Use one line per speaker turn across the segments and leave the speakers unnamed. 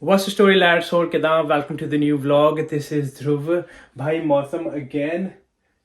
What's the story lads और किदां welcome to the new vlog. This is Dhruv. भाई मौसम again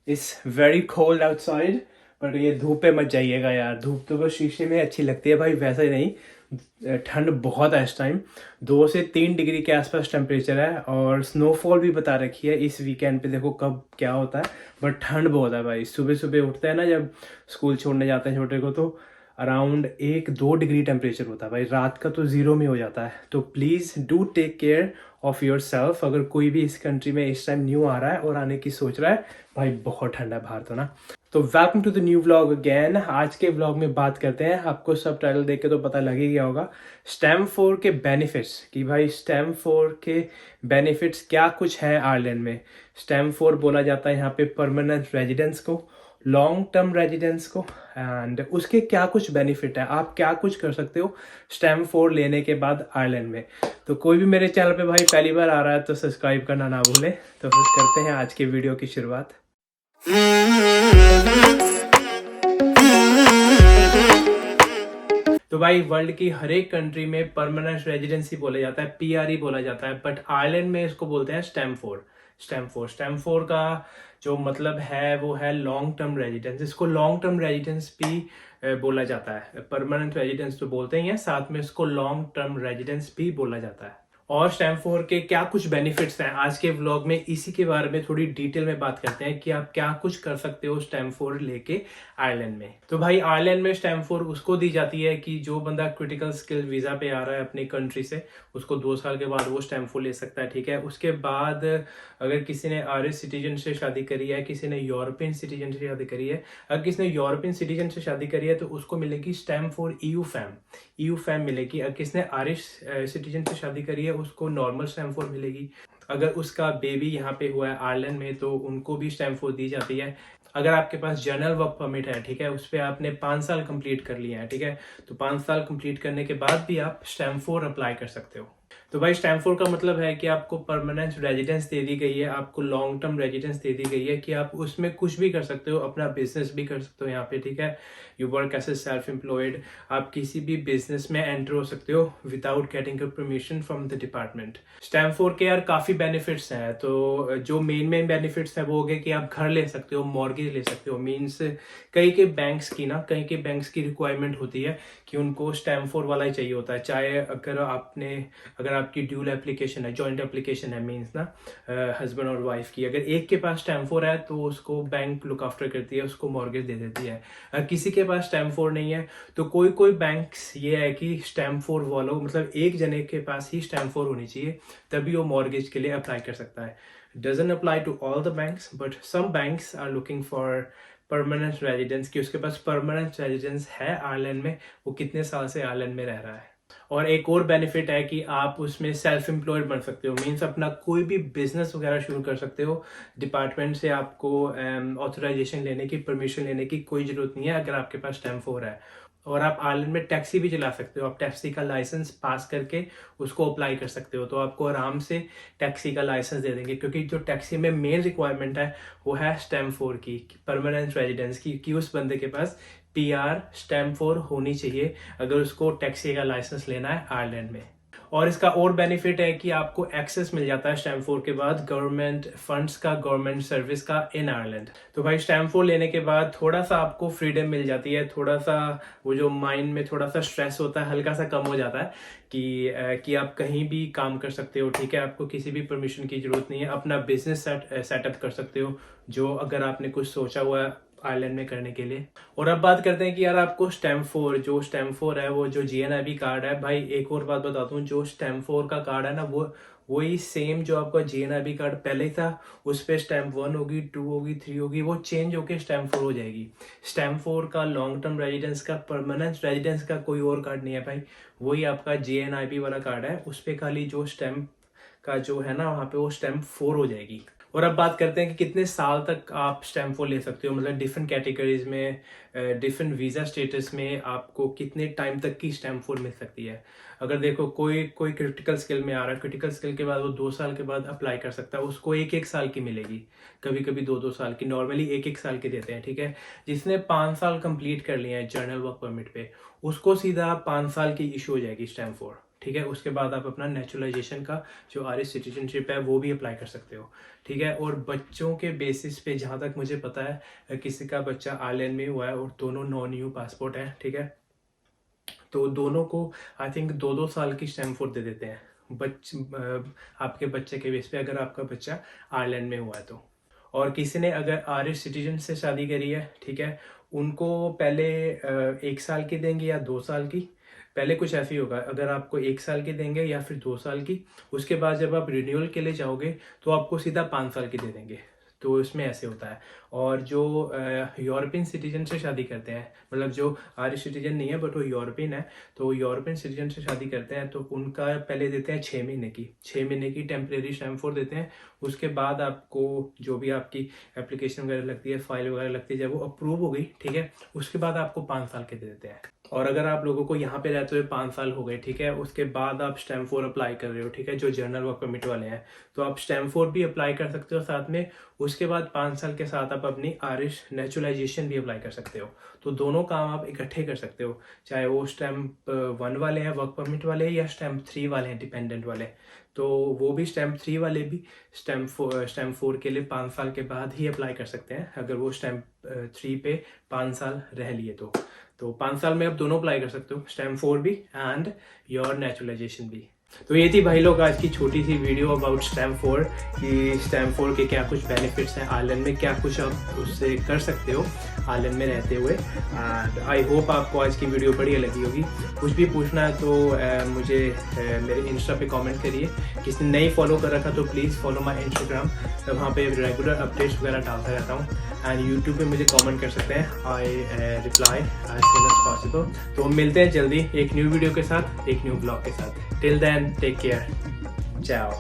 is very cold outside, but ये धूप पे मत जाइएगा यार. धूप तो बस शीशे में अच्छी लगती है भाई, वैसा ही नहीं. ठंड बहुत है इस टाइम. 2 से 3 डिग्री के आसपास टेम्परेचर है और स्नोफॉल भी बता रखी है इस वीकेंड पे. देखो कब क्या होता है, बट ठंड बहुत है भाई. सुबह सुबह उठते हैं ना जब स्कूल छोड़ने जाते हैं छोटे को, तो अराउंड 1-2 डिग्री टेम्परेचर होता है भाई. रात का तो ज़ीरो में हो जाता है. तो please do take care of yourself. अगर कोई भी इस कंट्री में इस टाइम न्यू आ रहा है और आने की सोच रहा है, भाई बहुत ठंडा है बाहर तो ना. तो welcome to the new vlog again. आज के व्लॉग में बात करते हैं, आपको सब टाइटल देख के तो पता लग ही गया होगा, स्टेम 4 के बेनिफिट्स. कि भाई स्टेम 4 के बेनिफिट्स क्या कुछ है आयरलैंड में. स्टेम 4 बोला जाता है यहाँ पे परमानेंट रेजिडेंस को, लॉन्ग टर्म रेजिडेंस को, एंड उसके क्या कुछ बेनिफिट है, आप क्या कुछ कर सकते हो स्टेम 4 लेने के बाद आयरलैंड में. तो कोई भी मेरे चैनल पे भाई पहली बार आ रहा है तो सब्सक्राइब करना ना भूलें. तो फिर करते हैं आज के वीडियो की शुरुआत. तो भाई वर्ल्ड की हर एक कंट्री में परमानेंट रेजिडेंसी बोला जाता है, पीआरई बोला जाता है, बट आयरलैंड में इसको बोलते हैं स्टेम 4. स्टेम 4 का जो मतलब है वो है लॉन्ग टर्म रेजिडेंस. इसको लॉन्ग टर्म रेजिडेंस भी बोला जाता है. परमानेंट रेजिडेंस तो बोलते ही हैं, साथ में इसको लॉन्ग टर्म रेजिडेंस भी बोला जाता है. और स्टेम 4 के क्या कुछ बेनिफिट्स हैं, आज के व्लॉग में इसी के बारे में थोड़ी डिटेल में बात करते हैं कि आप क्या कुछ कर सकते हो स्टेम 4 लेके आयरलैंड में. तो भाई आयरलैंड में स्टेम 4 उसको दी जाती है कि जो बंदा क्रिटिकल स्किल वीज़ा पे आ रहा है अपनी कंट्री से, उसको 2 साल के बाद वो स्टेम 4 ले सकता है. ठीक है, उसके बाद अगर किसी ने आयरिश सिटीजन से शादी करी है, किसी ने यूरोपियन सिटीजन से शादी करी है, अगर किसी ने यूरोपियन सिटीजन से शादी करी है तो उसको मिलेगी स्टेम 4 EU फैम मिलेगी. अगर किसने आयरिश सिटीजन से शादी करी है उसको नॉर्मल स्टेम 4 मिलेगी. अगर उसका बेबी यहाँ पे हुआ है आयरलैंड में तो उनको भी स्टेम 4 दी जाती है. अगर आपके पास जनरल वर्क परमिट है, ठीक है, उस पर आपने 5 साल कंप्लीट कर लिए हैं, ठीक है, तो 5 साल कंप्लीट करने के बाद भी आप स्टेम 4 अप्लाई कर सकते हो. तो भाई स्टेम 4 का मतलब है कि आपको परमानेंट रेजिडेंस दे दी गई है, आपको लॉन्ग टर्म रेजिडेंस दे दी गई है कि आप उसमें कुछ भी कर सकते हो, अपना बिजनेस भी कर सकते हो यहाँ पे. ठीक है, you work as a self employed. आप किसी भी बिजनेस में एंटर हो सकते हो without getting permission from the department. Stamp 4 के यार काफ़ी बेनिफिट्स हैं. तो जो मेन बेनिफिट्स हैं वो हो गए कि आप घर ले सकते हो, मॉर्गेज ले सकते हो. मीन्स कई के बैंक्स की रिक्वायरमेंट होती है कि उनको स्टेम 4 वाला ही चाहिए होता है. चाहे अगर आपकी ड्यूल एप्लीकेशन है, जॉइंट एप्लीकेशन है, मीन्स ना हस्बैंड और वाइफ की, अगर एक के पास स्टेम 4 है तो उसको बैंक लुक आफ्टर करती है, उसको मॉर्गेज दे देती है. अगर किसी के पास स्टेम 4 नहीं है तो कोई बैंक्स ये है कि स्टेम 4 वालों, मतलब एक जने के पास ही स्टेम 4 होनी चाहिए तभी वो मॉर्गेज के लिए अप्लाई कर सकता है. Doesn't apply to all the banks, but some banks are looking for permanent residence कि उसके पास परमानेंट रेजिडेंस है आयरलैंड में, वो कितने साल से आयरलैंड में रह रहा है. और एक और बेनिफिट है कि आप उसमें सेल्फ एम्प्लॉयड बन सकते हो. मीन्स अपना कोई भी बिजनेस वगैरह शुरू कर सकते हो. डिपार्टमेंट से आपको ऑथराइजेशन लेने की, परमिशन लेने की कोई ज़रूरत नहीं है अगर आपके पास स्टेम 4 है. और आप आयरलैंड में टैक्सी भी चला सकते हो. आप टैक्सी का लाइसेंस पास करके उसको अप्लाई कर सकते हो, तो आपको आराम से टैक्सी का लाइसेंस दे देंगे. क्योंकि जो टैक्सी में मेन रिक्वायरमेंट है वो है स्टेम 4 की, परमानेंट रेजिडेंस की, कि उस बंदे के पास पीआर स्टेम 4 होनी चाहिए अगर उसको टैक्सी का लाइसेंस लेना है आयरलैंड में. और इसका और बेनिफिट है कि आपको एक्सेस मिल जाता है स्टेम 4 के बाद गवर्नमेंट फंड्स का, गवर्नमेंट सर्विस का इन आयरलैंड. तो भाई स्टेम 4 लेने के बाद थोड़ा सा आपको फ्रीडम मिल जाती है, थोड़ा सा वो जो माइंड में थोड़ा सा स्ट्रेस होता है हल्का सा कम हो जाता है कि आप कहीं भी काम कर सकते हो. ठीक है, आपको किसी भी परमिशन की जरूरत नहीं है, अपना बिजनेस सेटअप कर सकते हो जो अगर आपने कुछ सोचा हुआ है आयरलैंड में करने के लिए. और अब बात करते हैं कि यार आपको स्टेम 4 है, वो जो GNIB कार्ड है, भाई एक और बात बता दूं, जो स्टेम 4 का कार्ड है ना वो वही सेम जो आपका GNIB कार्ड पहले ही था, उस पर स्टेम 1 होगी, 2 होगी, 3 होगी, वो चेंज होके स्टेम 4 हो जाएगी. स्टेम 4 का लॉन्ग टर्म रेजिडेंस का, परमानेंट रेजिडेंस का कोई और कार्ड नहीं है भाई, वही आपका GNIB वाला कार्ड है. उस पर खाली जो स्टेम का जो है ना वहाँ पे वो स्टेम 4 हो जाएगी. और अब बात करते हैं कि कितने साल तक आप स्टेम 4 ले सकते हो, मतलब डिफरेंट कैटेगरीज में, डिफरेंट वीज़ा स्टेटस में आपको कितने टाइम तक की स्टेम 4 मिल सकती है. अगर देखो कोई क्रिटिकल स्किल में आ रहा है, क्रिटिकल स्किल के बाद वो 2 साल के बाद अप्लाई कर सकता है, उसको 1-1 साल की मिलेगी, कभी कभी 2-2 साल की, नॉर्मली 1-1 साल की देते हैं. ठीक है, जिसने 5 साल कंप्लीट कर लिए हैं जर्नल वर्क परमिट पे, उसको सीधा 5 साल की इशू हो जाएगी स्टेम 4. ठीक है। उसके बाद आप अपना नेचुरलाइजेशन का जो आयरिश सिटीजनशिप है वो भी अप्लाई कर सकते हो, ठीक है। और बच्चों के बेसिस पे जहाँ तक मुझे पता है किसी का बच्चा आयरलैंड में हुआ है और दोनों नॉन EU पासपोर्ट है, ठीक है, तो दोनों को आई थिंक 2-2 साल की स्टैम्प फॉर दे देते हैं आपके बच्चे के बेस पे, अगर आपका बच्चा आयरलैंड में हुआ है तो। और किसी ने अगर आयरिश सिटीजन से शादी करी है, ठीक है, उनको पहले 1 साल की देंगे या 2 साल की, पहले कुछ ऐसे ही होगा, अगर आपको 1 साल की देंगे या फिर 2 साल की, उसके बाद जब आप रिन्यूअल के लिए जाओगे तो आपको सीधा 5 साल की दे देंगे। तो इसमें ऐसे होता है। और जो यूरोपियन सिटीजन से शादी करते हैं, मतलब जो आयरिश सिटीजन नहीं है बट वो यूरोपियन है, तो यूरोपियन सिटीजन से शादी करते हैं तो उनका पहले देते हैं 6 महीने की टेम्परेरी स्टैम्प फॉर देते हैं। उसके बाद आपको जो भी आपकी एप्लीकेशन वगैरह लगती है, फाइल वगैरह लगती है, जब वो अप्रूव हो गई, ठीक है, उसके बाद आपको 5 साल के दे देते हैं। और अगर आप लोगों को यहाँ पे रहते हुए 5 साल हो गए, ठीक है, उसके बाद आप स्टैम्प फॉर अप्लाई कर रहे हो, ठीक है, जो जर्नल वर्क परमिट वाले हैं, तो आप स्टैम्प फॉर भी अप्लाई कर सकते हो साथ में। उसके बाद 5 साल के साथ आप अपनी आयरिश नेचुरलाइजेशन भी अप्लाई कर सकते हो। तो दोनों काम आप इकट्ठे कर सकते हो, चाहे वो स्टैम्प 1 वाले हैं वर्क परमिट वाले या स्टैम्प 3 वाले हैं डिपेंडेंट वाले। तो वो भी स्टैम्प 3 वाले भी स्टैम्प 4 के लिए 5 साल के बाद ही अप्लाई कर सकते हैं, अगर वो स्टैम्प 3 पे 5 साल रह लिए तो 5 साल में आप दोनों अप्लाई कर सकते हो, स्टैम्प 4 भी एंड योर नेचुरलाइजेशन भी। तो ये थी भाई लोग आज की छोटी सी वीडियो अबाउट स्टैम्प 4 कि स्टैम्प 4 के क्या कुछ बेनिफिट्स हैं, आयरलैंड में क्या कुछ आप उससे कर सकते हो आयरलैंड में रहते हुए। एंड आई होप आपको आज की वीडियो बढ़िया लगी होगी। कुछ भी पूछना है तो मुझे मेरे इंस्टा पे कमेंट करिए। किसी ने नहीं फॉलो कर रखा तो प्लीज़ फॉलो माई इंस्टाग्राम, वहाँ पे रेगुलर अपडेट्स वगैरह डालता रहता हूँ। एंड यूट्यूब पे मुझे कमेंट कर सकते हैं, I reply as soon as possible. तो हम मिलते हैं जल्दी एक न्यू वीडियो के साथ, एक न्यू ब्लॉग के साथ। टिल देन टेक केयर, चाओ।